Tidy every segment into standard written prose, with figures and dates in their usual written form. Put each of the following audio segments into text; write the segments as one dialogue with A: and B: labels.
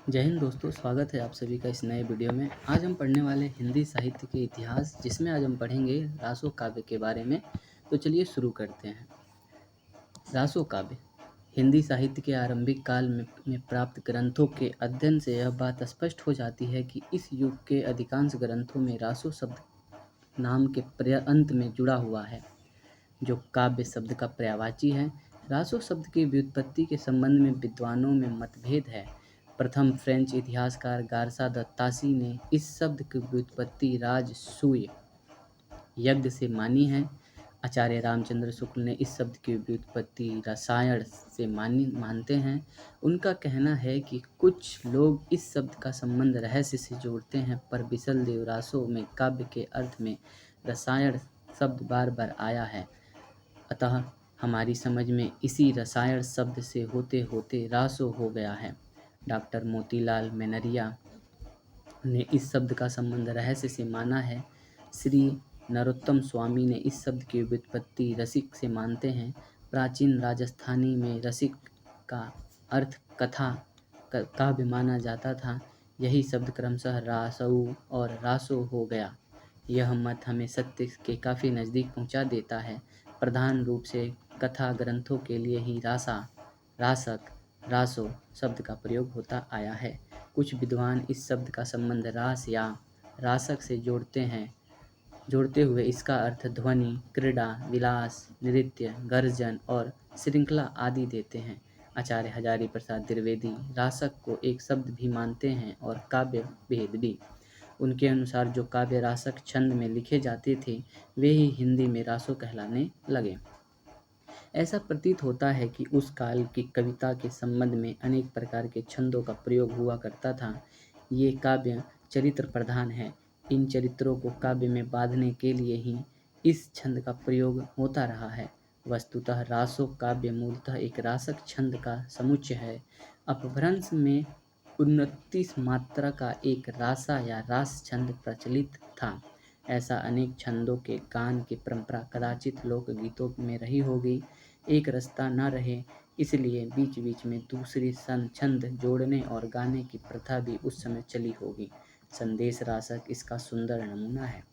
A: जय हिंद दोस्तों, स्वागत है आप सभी का इस नए वीडियो में। आज हम पढ़ने वाले हिंदी साहित्य के इतिहास, जिसमें आज हम पढ़ेंगे रासो काव्य के बारे में। तो चलिए शुरू करते हैं। रासो काव्य हिंदी साहित्य के आरंभिक काल में प्राप्त ग्रंथों के अध्ययन से यह बात स्पष्ट हो जाती है कि इस युग के अधिकांश ग्रंथों में रासो शब्द नाम के अंत में जुड़ा हुआ है, जो काव्य शब्द का पर्यायवाची है। रासो शब्द की व्युत्पत्ति के संबंध में विद्वानों में मतभेद है। प्रथम फ्रेंच इतिहासकार गार्सा द तासी ने इस शब्द की व्युत्पत्ति राजसूय यज्ञ से मानी है। आचार्य रामचंद्र शुक्ल ने इस शब्द की व्युत्पत्ति रसायन से मानते हैं। उनका कहना है कि कुछ लोग इस शब्द का संबंध रहस्य से जोड़ते हैं, पर बिसल देव रासो में काव्य के अर्थ में रसायन शब्द बार बार आया है। अतः हमारी समझ में इसी रसायन शब्द से होते होते रासो हो गया है। डॉक्टर मोतीलाल मेनरिया ने इस शब्द का संबंध रहस्य से माना है। श्री नरोत्तम स्वामी ने इस शब्द की व्युत्पत्ति रसिक से मानते हैं। प्राचीन राजस्थानी में रसिक का अर्थ कथा काव्य माना जाता था। यही शब्द क्रमशः रासऊ और रासो हो गया। यह मत हमें सत्य के काफ़ी नज़दीक पहुंचा देता है। प्रधान रूप से कथा ग्रंथों के लिए ही रासा, रासक, रासो शब्द का प्रयोग होता आया है। कुछ विद्वान इस शब्द का संबंध रास या रासक से जोड़ते हुए इसका अर्थ ध्वनि, क्रीड़ा, विलास, नृत्य, गर्जन और श्रृंखला आदि देते हैं। आचार्य हजारी प्रसाद द्विवेदी रासक को एक शब्द भी मानते हैं और काव्य भेद भी। उनके अनुसार जो काव्य रासक छंद में लिखे जाते थे, वे ही हिंदी में रासो कहलाने लगे। ऐसा प्रतीत होता है कि उस काल की कविता के संबंध में अनेक प्रकार के छंदों का प्रयोग हुआ करता था। ये काव्य चरित्र प्रधान है। इन चरित्रों को काव्य में बांधने के लिए ही इस छंद का प्रयोग होता रहा है। वस्तुतः रासो काव्य मूलतः एक रासक छंद का समुच्चय है। अपभ्रंश में 29 मात्रा का एक रासा या रास छंद प्रचलित था। ऐसा अनेक छंदों के गान की परंपरा कदाचित लोकगीतों में रही होगी। एक रसता न रहे, इसलिए बीच बीच में दूसरी छंद जोड़ने और गाने की प्रथा भी उस समय चली होगी। संदेश रासक इसका सुंदर नमूना है।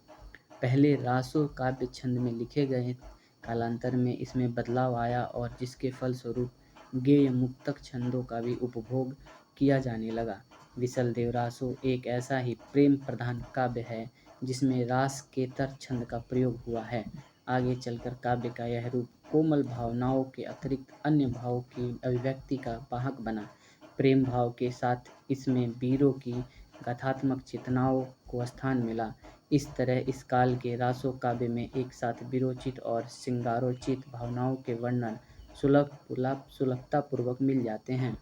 A: पहले रासो काव्य छंद में लिखे गए, कालांतर में इसमें बदलाव आया और जिसके फलस्वरूप गेय मुक्तक छंदों का भी उपभोग किया जाने लगा। विसल देव रासो एक ऐसा ही प्रेम प्रधान काव्य है जिसमें रास केतर छंद का प्रयोग हुआ है। आगे चलकर काव्य का यह रूप कोमल भावनाओं के अतिरिक्त अन्य भावों की अभिव्यक्ति का वाहक बना। प्रेम भाव के साथ इसमें वीरों की गाथात्मक चेतनाओं को स्थान मिला। इस तरह इस काल के रासो काव्य में एक साथ वीरोचित और श्रृंगारोचित भावनाओं के वर्णन सुलभतापूर्वक मिल जाते हैं।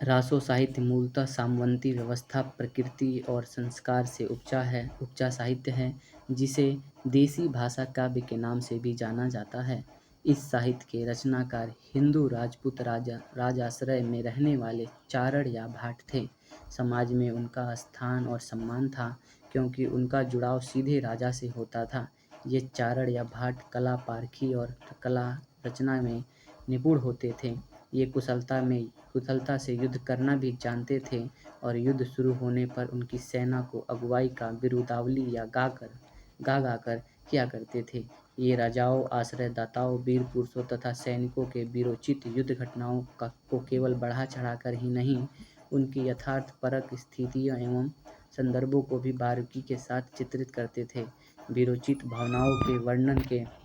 A: रासो साहित्य मूलतः सामवंती व्यवस्था, प्रकृति और संस्कार से उपजा साहित्य है, जिसे देसी भाषा काव्य के नाम से भी जाना जाता है। इस साहित्य के रचनाकार हिंदू राजपूत राजाश्रय में रहने वाले चारण या भाट थे। समाज में उनका स्थान और सम्मान था, क्योंकि उनका जुड़ाव सीधे राजा से होता था। ये चारण या भाट कला पारखी और कला रचना में निपुण होते थे। ये कुशलता से युद्ध करना भी जानते थे और युद्ध शुरू होने पर उनकी सेना को अगुवाई का बिरुदावली या गा कर किया करते थे। ये राजाओं, आश्रयदाताओं, वीर पुरुषों तथा सैनिकों के वीरोचित युद्ध घटनाओं को केवल बढ़ा चढ़ाकर ही नहीं, उनकी यथार्थपरक स्थितियों एवं संदर्भों को भी बारीकी के साथ चित्रित करते थे। वीरोचित भावनाओं के वर्णन के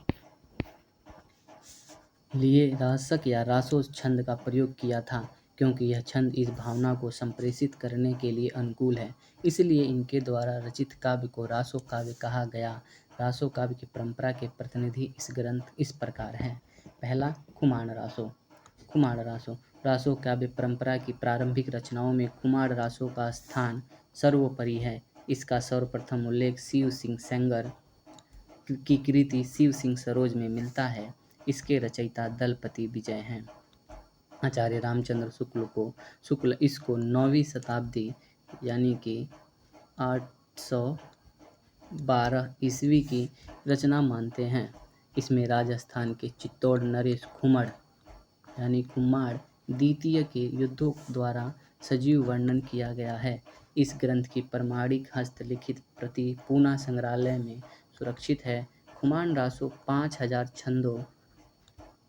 A: लिए रासक या रासो छंद का प्रयोग किया था, क्योंकि यह छंद इस भावना को संप्रेषित करने के लिए अनुकूल है। इसलिए इनके द्वारा रचित काव्य को रासो काव्य कहा गया। रासो काव्य की परंपरा के प्रतिनिधि इस ग्रंथ इस प्रकार हैं। पहला, खुमाण रासो। खुमाण रासो रासो काव्य परंपरा की प्रारंभिक रचनाओं में खुमाण रासो का स्थान सर्वोपरि है। इसका सर्वप्रथम उल्लेख शिव सिंह सेंगर की कृति शिव सिंह सरोज में मिलता है। इसके रचयिता दलपति विजय हैं। आचार्य रामचंद्र शुक्ल इसको 9वीं शताब्दी यानी कि 812 ईस्वी की रचना मानते हैं। इसमें राजस्थान के चित्तौड़ नरेश खुमाड़ द्वितीय के युद्धों द्वारा सजीव वर्णन किया गया है। इस ग्रंथ की प्रमाणिक हस्तलिखित प्रति पूना संग्रहालय में सुरक्षित है। खुमान रासो 5000 छंदों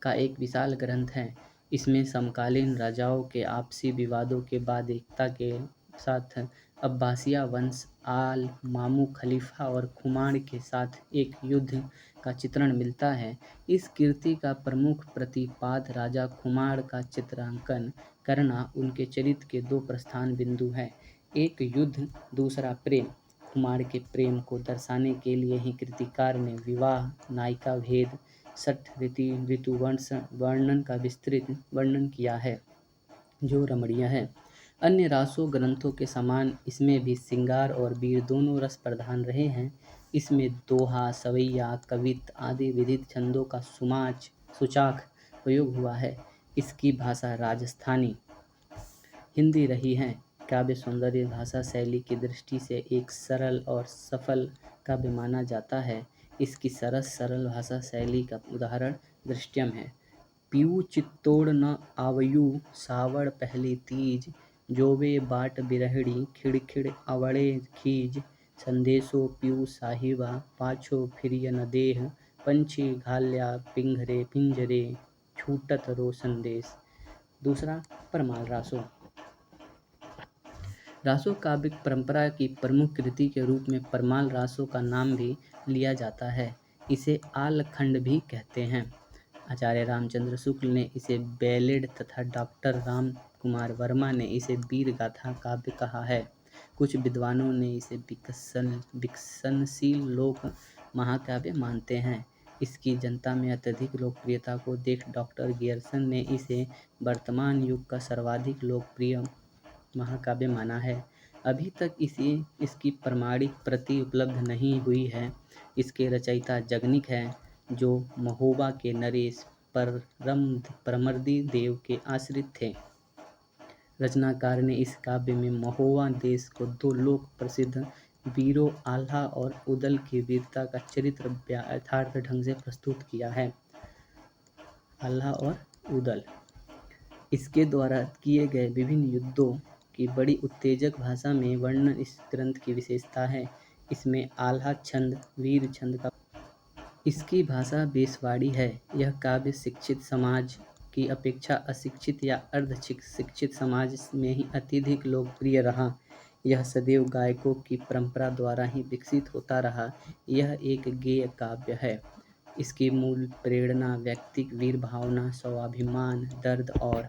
A: का एक विशाल ग्रंथ है। इसमें समकालीन राजाओं के आपसी विवादों के बाद एकता के साथ अब्बासिया वंश, आल मामू खलीफा और खुमान के साथ एक युद्ध का चित्रण मिलता है। इस कृति का प्रमुख प्रतिपाद राजा खुमान का चित्रांकन करना उनके चरित्र के दो प्रस्थान बिंदु हैं, एक युद्ध, दूसरा प्रेम। खुमान के प्रेम को दर्शाने के लिए ही कृतिकार ने विवाह, नायिका भेद, षठ ऋतु वर्णन का विस्तृत वर्णन किया है, जो रमणीय है। अन्य रासो ग्रंथों के समान इसमें भी श्रृंगार और वीर दोनों रस प्रधान रहे हैं। इसमें दोहा, सवैया, कवित्त आदि विविध छंदों का सुचाख प्रयोग हुआ है। इसकी भाषा राजस्थानी हिंदी रही है। काव्य सौंदर्य भाषा शैली की दृष्टि से एक सरल और सफल काव्य माना जाता है। इसकी सरल भाषा शैली का उदाहरण दृष्टियम है। पीऊ चित्तौड़ न आवयु सावड़ पहली तीज, जोवे बाट बिरहड़ी खिड़खिड़ अवड़े खीज, संदेशो पीऊ साहिबा पाछो फिरिय न देह, पंछी घाल्या पिंजरे छूटत रो संदेश। दूसरा, परमाल रासो। रासो काव्य परंपरा की प्रमुख कृति के रूप में परमाल रासो का नाम भी लिया जाता है। इसे आलखंड भी कहते हैं। आचार्य रामचंद्र शुक्ल ने इसे बैलेड तथा डॉक्टर राम कुमार वर्मा ने इसे वीर गाथा काव्य कहा है। कुछ विद्वानों ने इसे विकसनशील लोक महाकाव्य मानते हैं। इसकी जनता में अत्यधिक लोकप्रियता को देख डॉक्टर गियर्सन ने इसे वर्तमान युग का सर्वाधिक लोकप्रिय महाकाव्य माना है। अभी तक इसकी प्रमाणिक प्रति उपलब्ध नहीं हुई है। इसके रचयिता जगनिक हैं, जो महोबा के नरेश परमर्दी देव के आश्रित थे। रचनाकार ने इस काव्य में महोबा देश को दो लोक प्रसिद्ध वीरों आल्हा और उदल की वीरता का चरित्र यथार्थ ढंग से प्रस्तुत किया है। आल्हा और उदल, इसके द्वारा किए गए विभिन्न युद्धों की बड़ी उत्तेजक भाषा में वर्णन इस ग्रंथ की विशेषता है। इसमें आल्हा छंद, वीर छंद का इसकी भाषा बेसवाड़ी है। यह काव्य शिक्षित समाज की अपेक्षा अशिक्षित या अर्ध शिक्षित समाज में ही अत्यधिक लोकप्रिय रहा। यह सदैव गायकों की परंपरा द्वारा ही विकसित होता रहा। यह एक गेय काव्य है। इसकी मूल प्रेरणा व्यक्तिक वीर भावना, स्वाभिमान, दर्द और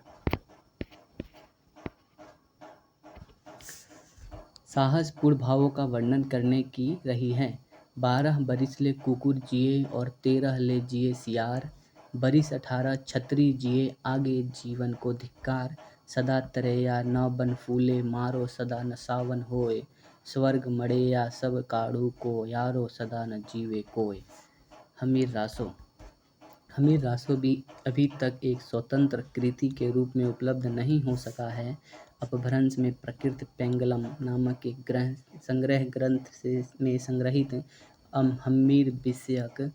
A: साहसपूर्ण भावों का वर्णन करने की रही है। 12 बरिस ले कुकुर जिए और 13 ले जिए सियार, बरिस 18 छतरी जिए आगे जीवन को धिक्कार, सदा तरैया न बन फूले मारो सदा न सावन होए, स्वर्ग मड़ेया सब काढ़ू को यारो सदा न जीवे कोय। हमीर रासो। हमीर रासो भी अभी तक एक स्वतंत्र कृति के रूप में उपलब्ध नहीं हो सका है। अपभ्रंश में प्रकृत पेंगलम नामक एक संग्रह ग्रंथ में संग्रहित हम्मीर विषयक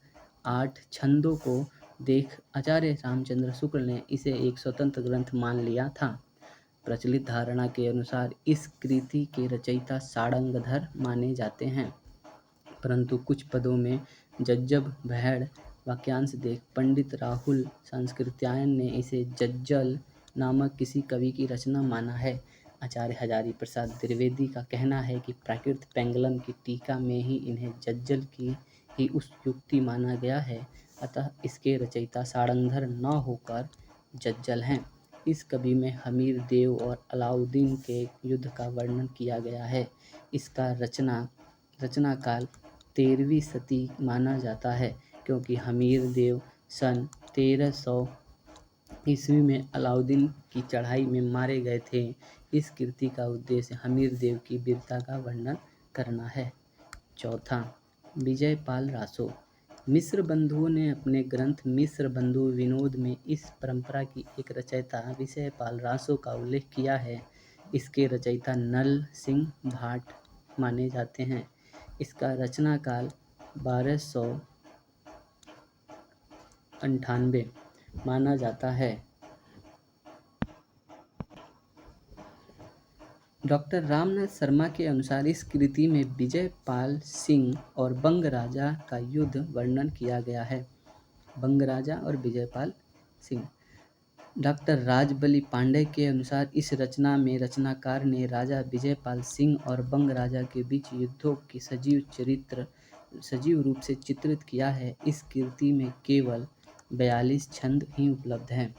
A: 8 छंदों को देख आचार्य रामचंद्र शुक्ल ने इसे एक स्वतंत्र ग्रंथ मान लिया था। प्रचलित धारणा के अनुसार इस कृति के रचयिता सारंगधर माने जाते हैं, परंतु कुछ पदों में जज्जब भैड़ वाक्यांश देख पंडित राहुल संस्कृत्यायन ने इसे जज्जल नामक किसी कवि की रचना माना है। आचार्य हजारी प्रसाद द्विवेदी का कहना है कि प्राकृत पेंगलम की टीका में ही इन्हें जज्जल की ही उस युक्ति माना गया है, अतः इसके रचयिता सारंगधर न होकर जज्जल हैं। इस कवि में हमीर देव और अलाउद्दीन के युद्ध का वर्णन किया गया है। इसका रचना काल 13वीं सदी माना जाता है, क्योंकि हमीर देव सन 1300 ईस्वी में अलाउद्दीन की चढ़ाई में मारे गए थे। इस कृति का उद्देश्य हमीर देव की वीरता का वर्णन करना है। चौथा, विजयपाल रासो। मिस्र बंधुओं ने अपने ग्रंथ मिस्र बंधु विनोद में इस परंपरा की एक रचयिता विजयपाल रासो का उल्लेख किया है। इसके रचयिता नल सिंह भाट माने जाते हैं। इसका रचना काल 1298 माना जाता है। डॉक्टर रामनाथ शर्मा के अनुसार इस कृति में विजय पाल सिंह और बंग राजा का युद्ध वर्णन किया गया है। बंग राजा और विजय पाल सिंह। डॉक्टर राजबली पांडे के अनुसार इस रचना में रचनाकार ने राजा विजय पाल सिंह और बंग राजा के बीच युद्धों की सजीव रूप से चित्रित किया है। इस कृति में केवल 42 छंद ही उपलब्ध हैं।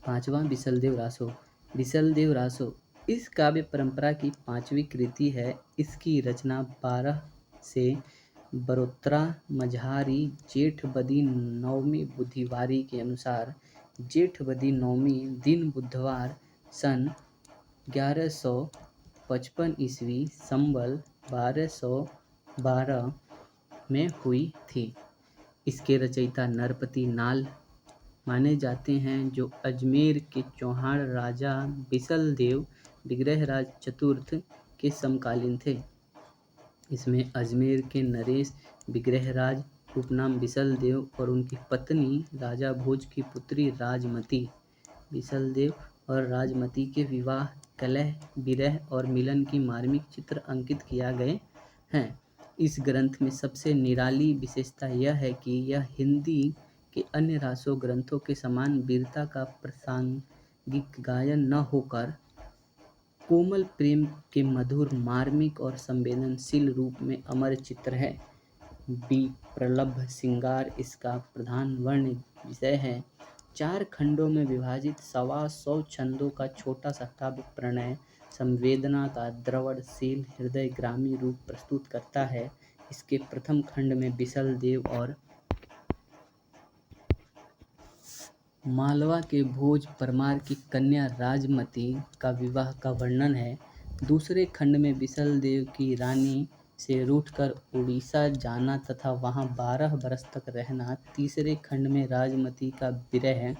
A: पांचवां बिसलदेव रासो। बिसलदेव रासो इस काव्य परंपरा की पांचवी कृति है। इसकी रचना 12 से बरोत्रा मझारी जेठ बदी नवमी बुधवारी के अनुसार जेठ बदी नवमी दिन बुधवार सन 1155 ईस्वी संबल 1212 में हुई थी। इसके रचयिता नरपति नाल माने जाते हैं, जो अजमेर के चौहान राजा बिसलदेव विग्रहराज चतुर्थ के समकालीन थे। इसमें अजमेर के नरेश विग्रहराज उपनाम बिसलदेव और उनकी पत्नी राजा भोज की पुत्री राजमती, बिसलदेव और राजमती के विवाह, कलह, विरह और मिलन की मार्मिक चित्र अंकित किया गए हैं। इस ग्रंथ में सबसे निराली विशेषता यह है कि यह हिंदी के अन्य रासो ग्रंथों के समान वीरता का प्रासंगिक गायन न होकर कोमल प्रेम के मधुर, मार्मिक और संवेदनशील रूप में अमर चित्र है। विप्रलभ श्रृंगार इसका प्रधान वर्ण विषय है। 4 खंडों में विभाजित 125 छंदों का छोटा सा काव्य प्रणय संवेदना का द्रवणशील हृदयग्रामी रूप प्रस्तुत करता है। इसके प्रथम खंड में बिसलदेव और मालवा के भोज परमार की कन्या राजमती का विवाह का वर्णन है। दूसरे खंड में बिसलदेव की रानी से रूठकर उड़ीसा जाना तथा वहां 12 बरस तक रहना। तीसरे खंड में राजमती का विरह,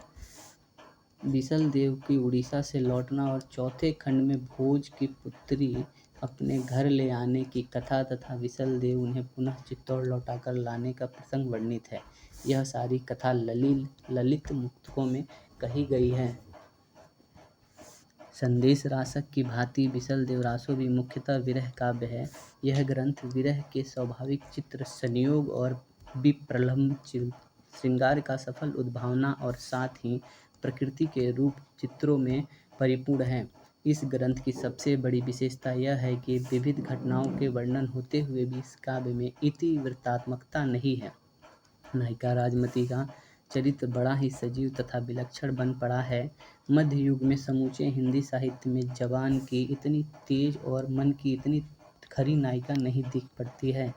A: बिसलदेव की उड़ीसा से लौटना और चौथे खंड में भोज की पुत्री अपने घर ले आने की कथा तथा बिसलदेव उन्हें पुनः चित्तौड़ लौटाकर लाने का प्रसंग वर्णित है। यह सारी कथा ललित मुक्तकों में कही गई है। संदेश रासक की भांति बिसलदेव रासो भी मुख्यतः विरह काव्य है। यह ग्रंथ विरह के स्वाभाविक चित्र, संयोग और विप्रलम्ब श्रृंगार का सफल उद्भावना और साथ ही प्रकृति के रूप चित्रों में परिपूर्ण है। इस ग्रंथ की सबसे बड़ी विशेषता यह है कि विविध घटनाओं के वर्णन होते हुए भी इस काव्य में इतिवृत्तात्मकता नहीं है। नायिका राजमती का चरित्र बड़ा ही सजीव तथा विलक्षण बन पड़ा है। मध्य युग में समूचे हिंदी साहित्य में जवान की इतनी तेज और मन की इतनी खरी नायिका नहीं दिख पड़ती है।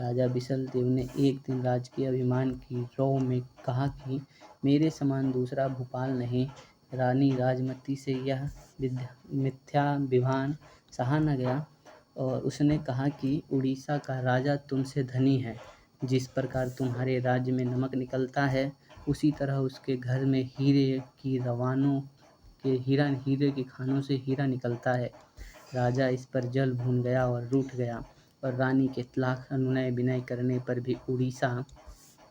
A: राजा बिसलदेव ने एक दिन राजकीय अभिमान की रौ में कहा कि मेरे समान दूसरा भूपाल नहीं। रानी राजमती से यह मिथ्याभिमान सहा न गया और उसने कहा कि उड़ीसा का राजा तुमसे धनी है। जिस प्रकार तुम्हारे राज्य में नमक निकलता है, उसी तरह उसके घर में हीरे की खानों से हीरा निकलता है। राजा इस पर जल भून गया और रूठ गया और रानी के लाख अनुनय विनय करने पर भी उड़ीसा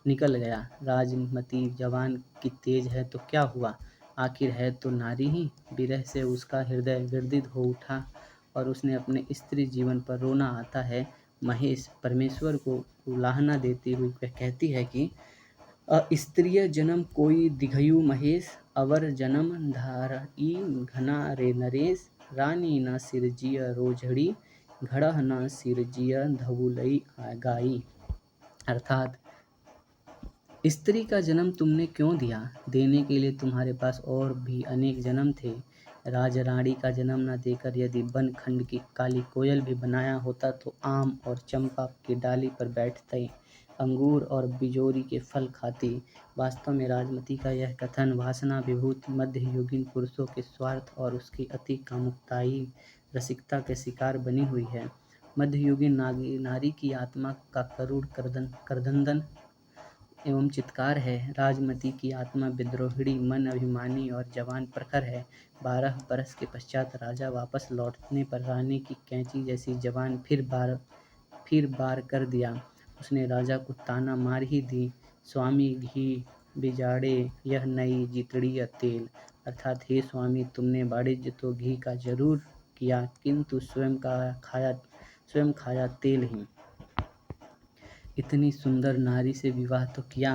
A: निकल गया। राजमती जवान की तेज है तो क्या हुआ, आखिर है तो नारी ही। विरह से उसका हृदय विदीर्ण हो उठा और उसने अपने स्त्री जीवन पर रोना आता है। महेश परमेश्वर को उलाहना देती हुई वह कहती है कि स्त्रिय जन्म कोई दिघयु महेश, अवर जन्म धारई घना रे नरेश, रानी न सिरजिय रोझड़ी, घड़ह न सिरजिय धवुलई गाई। अर्थात स्त्री का जन्म तुमने क्यों दिया, देने के लिए तुम्हारे पास और भी अनेक जन्म थे। राजरानी का जन्म न देकर यदि वन खंड की काली कोयल भी बनाया होता तो आम और चंपा की डाली पर बैठते, अंगूर और बिजोरी के फल खाती। वास्तव में राजमती का यह कथन वासना विभूत मध्ययुगीन पुरुषों के स्वार्थ और उसकी अति कामुकताई रसिकता के शिकार बनी हुई है। मध्ययुगीन नारी की आत्मा का करुण करदन एवं चित्कार है। राजमती की आत्मा विद्रोहिणी, मन अभिमानी और जवान प्रखर है। 12 बरस के पश्चात राजा वापस लौटने पर रानी की कैंची जैसी जवान फिर बार कर दिया। उसने राजा को ताना मार ही दी, स्वामी घी बिजाड़े यह नई जितड़ी तेल। अर्थात हे स्वामी, तुमने वाणिज्य तो घी का जरूर किया, किंतु स्वयं खाया तेल ही। इतनी सुंदर नारी से विवाह तो किया,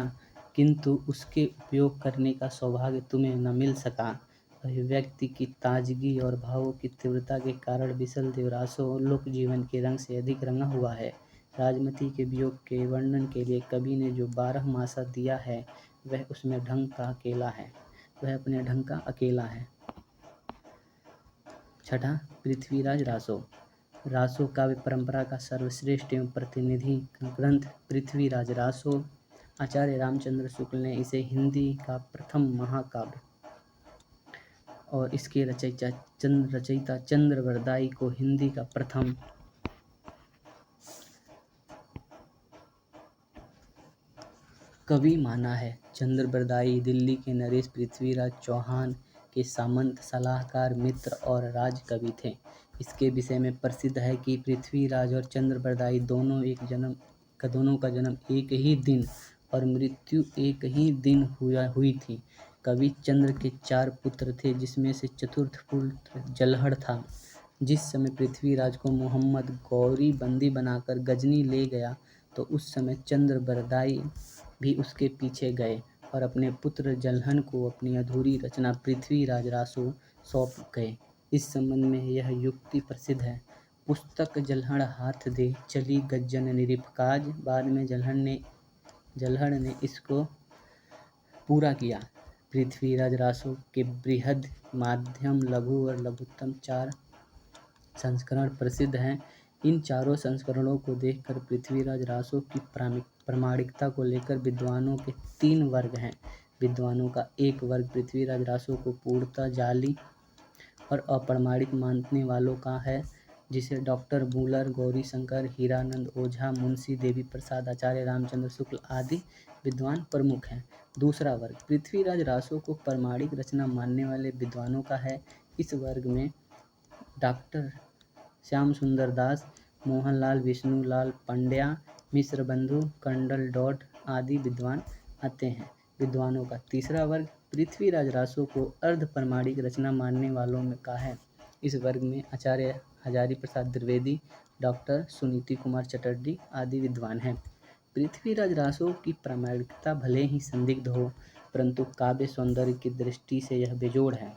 A: किंतु उसके उपयोग करने का सौभाग्य तुम्हें न मिल सका। अभिव्यक्ति की ताजगी और भावों की तीव्रता के कारण विसल देवरासो लोक जीवन के रंग से अधिक रंगा हुआ है। राजमती के वियोग के वर्णन के लिए कवि ने जो 12 मासा दिया है, वह उसमें ढंग का अकेला है, वह अपने ढंग का अकेला है। छठा, पृथ्वीराज रासो। रासो काव्य परंपरा का सर्वश्रेष्ठ एवं प्रतिनिधि ग्रंथ पृथ्वीराज रासो। आचार्य रामचंद्र शुक्ल ने इसे हिंदी का प्रथम महाकाव्य और इसके रचयिता चंद्रवरदाई को हिंदी का प्रथम कवि माना है। चंद्रवरदाई दिल्ली के नरेश पृथ्वीराज चौहान के सामंत, सलाहकार, मित्र और राजकवि थे। इसके विषय में प्रसिद्ध है कि पृथ्वीराज और चंद्रवरदाई दोनों का जन्म एक ही दिन और मृत्यु एक ही दिन हुई थी। कवि चंद्र के 4 पुत्र थे, जिसमें से चतुर्थ पुत्र जलहड़ था। जिस समय पृथ्वीराज को मोहम्मद गौरी बंदी बनाकर गजनी ले गया, तो उस समय चंद्रवरदाई भी उसके पीछे गए और अपने पुत्र जलहन को अपनी अधूरी रचना पृथ्वीराज रासो सौंप गए। इस संबंध में यह युक्ति प्रसिद्ध है: पुस्तक जलहड़ हाथ दे, चली गज्जन निरिपकाज। बाद में जलहड़ ने इसको पूरा किया। पृथ्वीराज रासो के बृहद, माध्यम, लघु और लघुत्तम 4 संस्करण प्रसिद्ध हैं। इन चारों संस्करणों को देखकर पृथ्वीराज रासो की प्रामाणिकता को लेकर विद्वानों के 3 वर्ग हैं। विद्वानों का एक वर्ग पृथ्वीराज रासो को पूर्णतः जाली और अप्रमाणिक मानने वालों का है, जिसे डॉक्टर मूलर, गौरीशंकर, हीरानंद ओझा, मुंशी देवी प्रसाद, आचार्य रामचंद्र शुक्ल आदि विद्वान प्रमुख हैं। दूसरा वर्ग पृथ्वीराज रासो को प्रमाणिक रचना मानने वाले विद्वानों का है। इस वर्ग में डॉक्टर श्याम सुंदर दास, मोहनलाल विष्णुलाल पंड्या, मिश्र बंधु, कर्नल डॉट आदि विद्वान आते हैं। विद्वानों का तीसरा वर्ग पृथ्वीराज रासो को अर्ध प्रमाणिक रचना मानने वालों में का है। इस वर्ग में आचार्य हजारी प्रसाद द्विवेदी, डॉक्टर सुनीति कुमार चटर्जी आदि विद्वान हैं। पृथ्वीराज रासो की प्रामाणिकता भले ही संदिग्ध हो, परंतु काव्य सौंदर्य की दृष्टि से यह बेजोड़ है।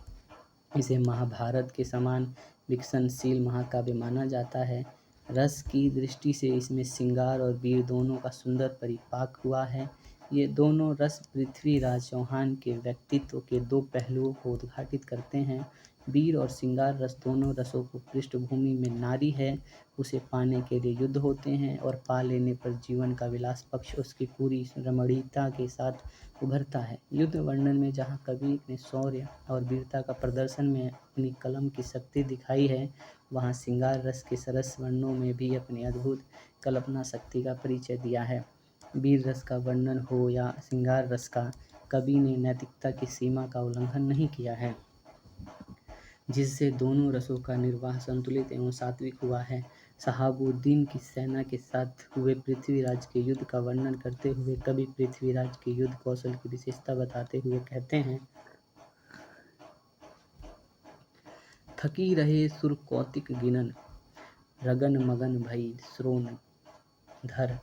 A: इसे महाभारत के समान विकसनशील महाकाव्य माना जाता है। रस की दृष्टि से इसमें श्रृंगार और वीर दोनों का सुंदर परिपाक हुआ है। ये दोनों रस पृथ्वीराज चौहान के व्यक्तित्व के 2 पहलुओं को उद्घाटित करते हैं। वीर और श्रृंगार रस दोनों रसों को पृष्ठभूमि में नारी है, उसे पाने के लिए युद्ध होते हैं और पा लेने पर जीवन का विलास पक्ष उसकी पूरी रमणीयता के साथ उभरता है। युद्ध वर्णन में जहाँ कवि ने शौर्य और वीरता का प्रदर्शन में अपनी कलम की शक्ति दिखाई है, वहाँ श्रृंगार रस के सरस वर्णनों में भी अपनी अद्भुत कल्पना शक्ति का परिचय दिया है। वीर रस का वर्णन हो या श्रृंगार रस का, कवि ने नैतिकता की सीमा का उल्लंघन नहीं किया है, जिससे दोनों रसों का निर्वाह संतुलित एवं सात्विक हुआ है। शहाबुद्दीन की सेना के साथ हुए पृथ्वीराज के युद्ध का वर्णन करते हुए कवि पृथ्वीराज के युद्ध कौशल की विशेषता बताते हुए कहते हैं: थकी रहे सुर कौतिक गिनन, रगन मगन भई श्रोण धर,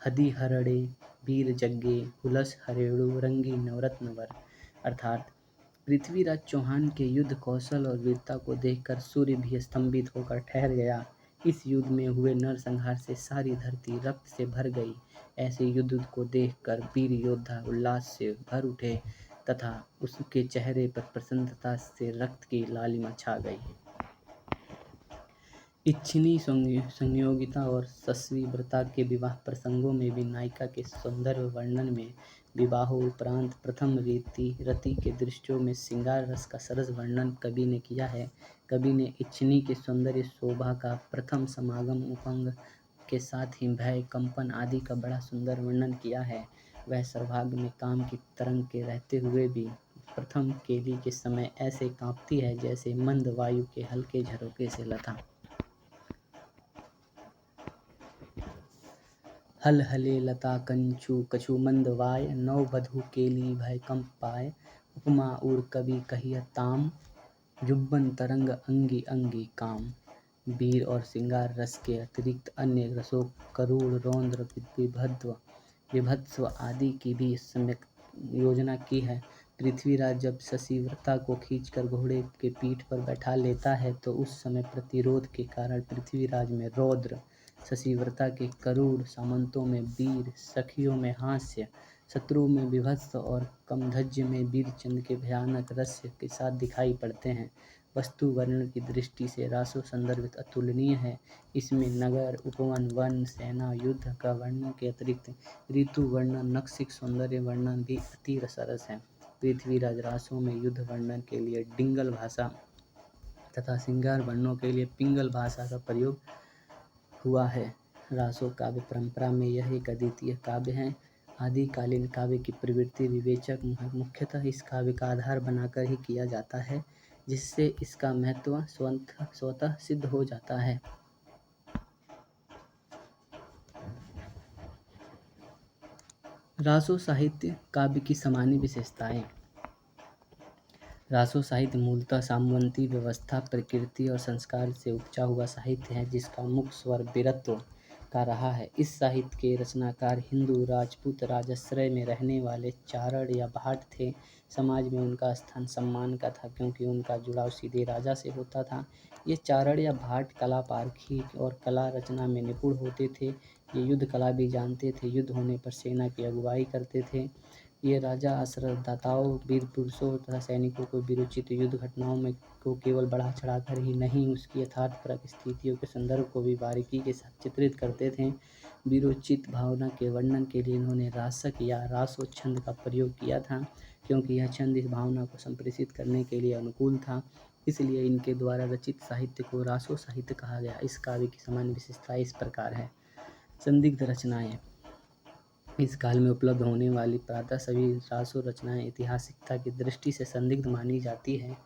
A: हदी हरड़े वीर जग्गे, हुलस हरेड़ु रंगी नवरत्न वर। अर्थात पृथ्वीराज चौहान के युद्ध कौशल और वीरता को देखकर सूर्य भी स्तंभित होकर ठहर गया। इस युद्ध में हुए नरसंहार से सारी धरती रक्त से भर गई। ऐसे युद्ध को देखकर वीर योद्धा उल्लास से भर उठे तथा उसके चेहरे पर प्रसन्नता से रक्त की लालिमा छा गई। इच्छिनी संयोगिता और सस्वीव्रता के विवाह प्रसंगों में भी नायिका के सौंदर्य वर्णन में विवाहोपरांत प्रथम रति के दृश्यों में श्रृंगार रस का सरस वर्णन कवि ने किया है। कवि ने इच्छिनी के सौंदर्य शोभा का प्रथम समागम, उपंग के साथ ही भय, कंपन आदि का बड़ा सुंदर वर्णन किया है। वह सर्वांग में काम की तरंग के रहते हुए भी प्रथम केली के समय ऐसे कांपती है जैसे मंद वायु के हल्के झरोके से लता। हल हले लता कंचु कछु मंद वाय, नव बधु केली भय कंप पाए, उपमा उर कवि कहिय ताम जुब्बन तरंग अंगी अंगी काम। वीर और श्रृंगार रस के अतिरिक्त अन्य रसों करुण रौद्र विभत्स्व आदि की भी सम्यक योजना की है। पृथ्वीराज जब शशिव्रता को खींचकर घोड़े के पीठ पर बैठा लेता है तो उस समय प्रतिरोध के कारण पृथ्वीराज में रौद्र, शशिव्रता के करुण, सामंतों में वीर, सखियों में हास्य, शत्रुओं में विभत्स और कमध्वज में वीरचंद के भयानक रस्य के साथ दिखाई पड़ते हैं। वस्तु वर्णन की दृष्टि से रासो संदर्भित अतुलनीय है। इसमें नगर, उपवन, वन, सेना, युद्ध का वर्णन के अतिरिक्त ऋतु वर्णन, नक्सिक सौंदर्य वर्णन भी अति सरस है। पृथ्वीराज रासों में युद्ध वर्णन के लिए डिंगल भाषा तथा श्रृंगार वर्णनों के लिए पिंगल भाषा का प्रयोग हुआ है। रासो काव्य परंपरा में यह एक अद्वितीय काव्य है। आदिकालीन काव्य की प्रवृत्ति विवेचक मुख्यतः इस काव्य का आधार बनाकर ही किया जाता है, जिससे इसका महत्व स्वतः सिद्ध हो जाता है। रासो साहित्य काव्य की सामान्य विशेषताएं। रासो साहित्य मूलतः सामवंती व्यवस्था, प्रकृति और संस्कार से उपजा हुआ साहित्य है, जिसका मुख्य स्वर वीरत्व का रहा है। इस साहित्य के रचनाकार हिंदू राजपूत राजाश्रय में रहने वाले चारण या भाट थे। समाज में उनका स्थान सम्मान का था, क्योंकि उनका जुड़ाव सीधे राजा से होता था। ये चारण या भाट कला पारखी और कला रचना में निपुण होते थे। ये युद्ध कला भी जानते थे। युद्ध होने पर सेना की अगुवाई करते थे। ये राजा आश्रयदाताओं, वीर पुरुषों तथा सैनिकों को वीरोचित युद्ध घटनाओं में को केवल बढ़ा चढ़ाकर ही नहीं, उसकी यथार्थपरक स्थितियों के संदर्भ को भी बारीकी के साथ चित्रित करते थे। वीरोचित भावना के वर्णन के लिए इन्होंने रासक या रासो छंद का प्रयोग किया था, क्योंकि यह छंद इस भावना को संप्रेषित करने के लिए अनुकूल था। इसलिए इनके द्वारा रचित साहित्य को रासो साहित्य कहा गया। इस काव्य की सामान्य विशेषता इस प्रकार है। संदिग्ध रचनाएं। इस काल में उपलब्ध होने वाली प्रातः सभी रासो रचनाएं ऐतिहासिकता की दृष्टि से संदिग्ध मानी जाती है।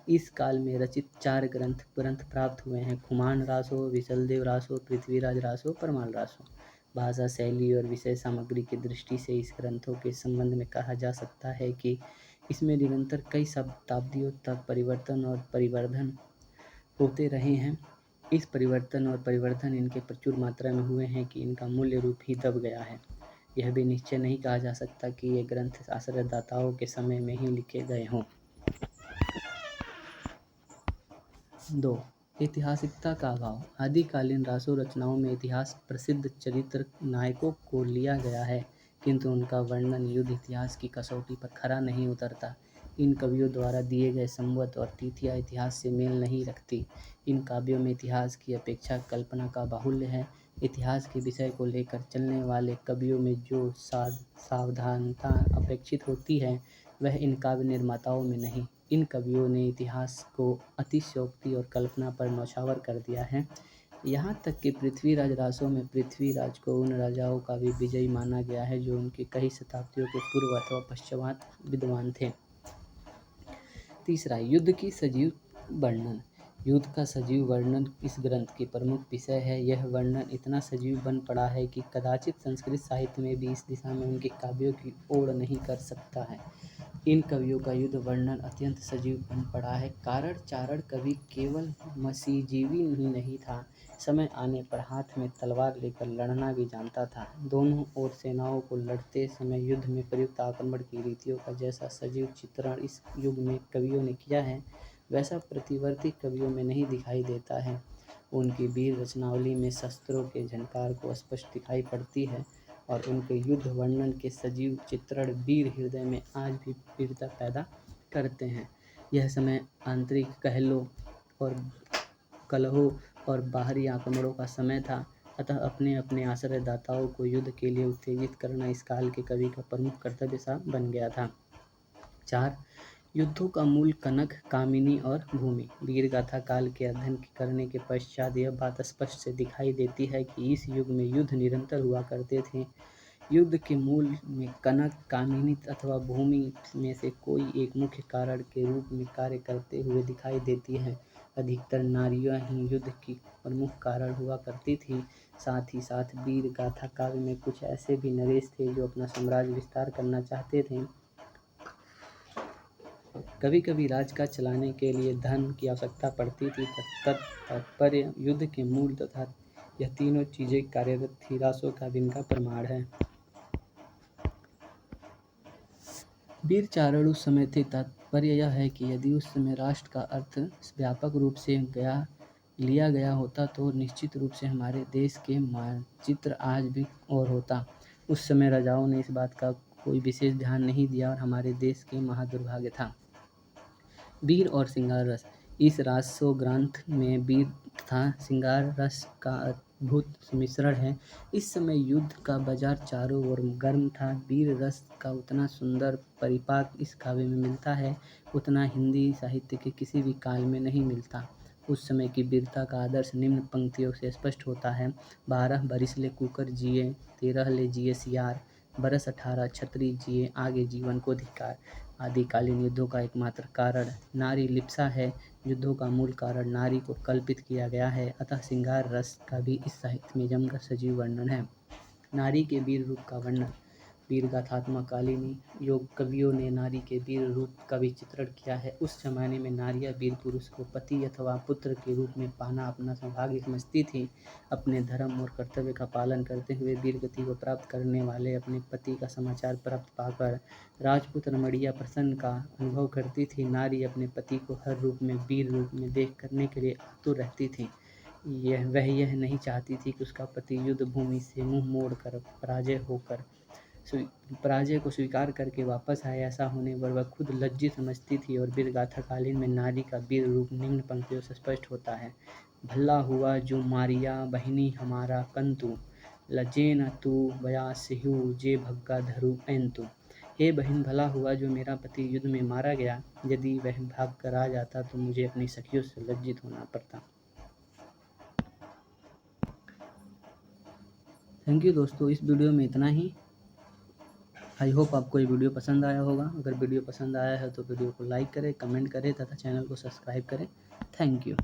A: इस काल में रचित 4 ग्रंथ प्राप्त हुए हैं: खुमान रासो, विशलदेव रासो, पृथ्वीराज रासो, परमाल रासो। भाषा शैली और विषय सामग्री की दृष्टि से इस ग्रंथों के संबंध में कहा जा सकता है कि इसमें निरंतर कई शताब्दियों तक परिवर्तन और परिवर्धन होते रहे हैं। इस परिवर्तन और परिवर्धन इनके प्रचुर मात्रा में हुए हैं कि इनका मूल्य रूप ही दब गया है। यह भी निश्चय नहीं कहा जा सकता कि ये ग्रंथ आश्रयदाताओं के समय में ही लिखे गए हों। 2. ऐतिहासिकता का अभाव। आदिकालीन रासो रचनाओं में इतिहास प्रसिद्ध चरित्र नायकों को लिया गया है, किंतु उनका वर्णन युद्ध इतिहास की कसौटी पर खरा नहीं उतरता। इन कवियों द्वारा दिए गए संवत और तिथियां इतिहास से मेल नहीं रखती। इन काव्यों में इतिहास की अपेक्षा कल्पना का बाहुल्य है। इतिहास के विषय को लेकर चलने वाले कवियों में जो सावधानता अपेक्षित होती है, वह इन काव्य निर्माताओं में नहीं। इन कवियों ने इतिहास को अतिशयोक्ति और कल्पना पर न्यौछावर कर दिया है। यहाँ तक कि पृथ्वीराज रासों में पृथ्वीराज को उन राजाओं का भी विजयी माना गया है जो उनके कई शताब्दियों के पूर्व अथवा पश्चात विद्वान थे। 3. युद्ध की सजीव वर्णन। युद्ध का सजीव वर्णन इस ग्रंथ की प्रमुख विषय है। यह वर्णन इतना सजीव बन पड़ा है कि कदाचित संस्कृत साहित्य में भी इस दिशा में उनके काव्यों की ओढ़ नहीं कर सकता है। इन कवियों का युद्ध वर्णन अत्यंत सजीव बन पड़ा है। कारण चारण कवि केवल मसीजीवी ही नहीं था, समय आने पर हाथ में तलवार लेकर लड़ना भी जानता था। दोनों ओर सेनाओं को लड़ते समय युद्ध में प्रयुक्त आक्रमण की रीतियों का जैसा सजीव चित्रण इस युग में कवियों ने किया है, वैसा प्रतिवर्ती कवियों में नहीं दिखाई देता है। उनकी वीर रचनावली में शस्त्रों के झनकार को स्पष्ट दिखाई पड़ती है और उनके युद्ध वर्णन के सजीव चित्रण वीर हृदय में आज भी वीरता पैदा करते हैं। यह समय आंतरिक कलहों और बाहरी आक्रमणों का समय था, अतः अपने अपने आश्रयदाताओं को युद्ध के लिए उत्तेजित करना इस काल के कवि का प्रमुख कर्तव्य सा बन गया था। 4. युद्धों का मूल कनक, कामिनी और भूमि। वीर गाथा काल के अध्ययन करने के पश्चात यह बात स्पष्ट से दिखाई देती है कि इस युग में युद्ध निरंतर हुआ करते थे। युद्ध के मूल में कनक, कामिनी अथवा भूमि में से कोई एक मुख्य कारण के रूप में कार्य करते हुए दिखाई देती है। अधिकतर नारियां ही युद्ध की प्रमुख कारण हुआ करती थी। साथ ही साथ वीर गाथा काव्य में कुछ ऐसे भी नरेश थे जो अपना साम्राज्य विस्तार करना चाहते थे। कभी कभी राज का चलाने के लिए धन की आवश्यकता पड़ती थी। तात्पर्य युद्ध के मूल तथा यह तीनों चीजें कार्यरत थी, रासो काव्य का प्रमाण है। वीर चारण उस समय थे। तात्पर्य यह है कि यदि उस समय राष्ट्र का अर्थ व्यापक रूप से लिया गया होता तो निश्चित रूप से हमारे देश के मानचित्र आज भी और होता। उस समय राजाओं ने इस बात का कोई विशेष ध्यान नहीं दिया और हमारे देश के महादुर्भाग्य था। वीर और श्रृंगार रस। इस रासो ग्रंथ में वीर तथा श्रृंगार रस का अद्भुत मिश्रण है। इस समय युद्ध का बाजार चारों ओर गर्म था। वीर रस का उतना सुंदर परिपाक इस काव्य में मिलता है उतना हिंदी साहित्य के किसी भी काल में नहीं मिलता। उस समय की वीरता का आदर्श निम्न पंक्तियों से स्पष्ट होता है। 12 बरिस ले कुकर जिए, 13 ले जिए सियार, बरस 18 छतरी जिए, आगे जीवन को धिक्कार। आदिकालीन युद्धों का एकमात्र कारण नारी लिप्सा है। युद्धों का मूल कारण नारी को कल्पित किया गया है, अतः श्रृंगार रस का भी इस साहित्य में जमकर सजीव वर्णन है। नारी के वीर रूप का वर्णन। वीर गाथात्मक कालीनी योग कवियों ने नारी के वीर रूप का भी चित्रण किया है। उस जमाने में नारियां वीर पुरुष को पति अथवा पुत्र के रूप में पाना अपना सौभाग्य समझती थी। अपने धर्म और कर्तव्य का पालन करते हुए वीर गति को प्राप्त करने वाले अपने पति का समाचार प्राप्त पाकर राजपूत रमणियां प्रसन्न का अनुभव करती थी। नारी अपने पति को हर रूप में वीर रूप में देख करने के लिए आतुर रहती थी। वह यह नहीं चाहती थी कि उसका पति युद्ध भूमि से मुंह मोड़कर पराजय को स्वीकार करके वापस आए। ऐसा होने पर वह खुद लज्जित समझती थी। और वीर गाथा कालीन में नारी का वीर रूप निम्न पंक्तियों से स्पष्ट होता है। भला हुआ जो मारिया बहिनी हमारा कंतु, लजे न तू बया सिहू जे भग्गा धरू एंतु। हे बहन, भला हुआ जो मेरा पति युद्ध में मारा गया। यदि वह भाग कर आ जाता तो मुझे अपनी सखियों से लज्जित होना पड़ता। थैंक यू दोस्तों, इस वीडियो में इतना ही। आई होप आपको ये वीडियो पसंद आया होगा। अगर वीडियो पसंद आया है तो वीडियो को लाइक करें, कमेंट करें तथा चैनल को सब्सक्राइब करें। Thank you.